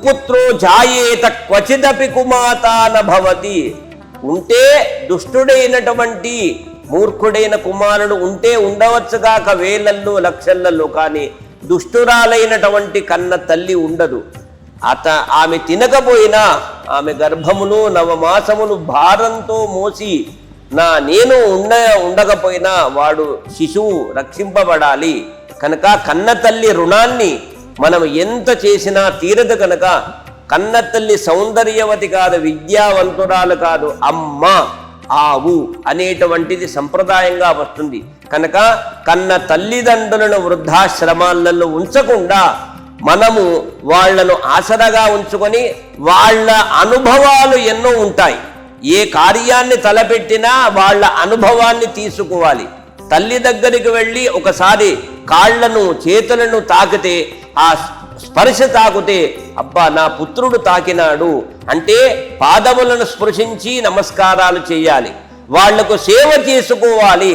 కుపుత్రో జాయేత క్వచిదపి కుమాతా నభవతి. ఉంటే దుష్టుడైనటువంటి మూర్ఖుడైన కుమారుడు ఉంటే ఉండవచ్చుగాక వేలల్లో లక్షలలో, కానీ దుష్టురాలైనటువంటి కన్న తల్లి ఉండదు. ఆమె తినకపోయినా ఆమె గర్భమును 9 మాసములు భారంతో మోసి నేను ఉండకపోయినా వాడు శిశువు రక్షింపబడాలి. కనుక కన్న తల్లి రుణాన్ని మనం ఎంత చేసినా తీరదు. కనుక కన్న తల్లి సౌందర్యవతి కాదు, విద్యావంతురాలు కాదు, అమ్మ ఆవు అనేటువంటిది సంప్రదాయంగా వస్తుంది. కనుక కన్న తల్లిదండ్రులను వృద్ధాశ్రమాలలో ఉంచకుండా మనము వాళ్లను ఆసరగా ఉంచుకొని వాళ్ళ అనుభవాలు ఎన్నో ఉంటాయి. ఏ కార్యాన్ని తలపెట్టినా వాళ్ళ అనుభవాన్ని తీసుకోవాలి. తల్లి దగ్గరికి వెళ్ళి ఒకసారి కాళ్లను చేతులను తాకితే, ఆ స్పర్శ తాకితే అబ్బా నా పుత్రుడు తాకినాడు అంటే పాదములను స్పృశించి నమస్కారాలు చేయాలి, వాళ్లకు సేవ చేసుకోవాలి.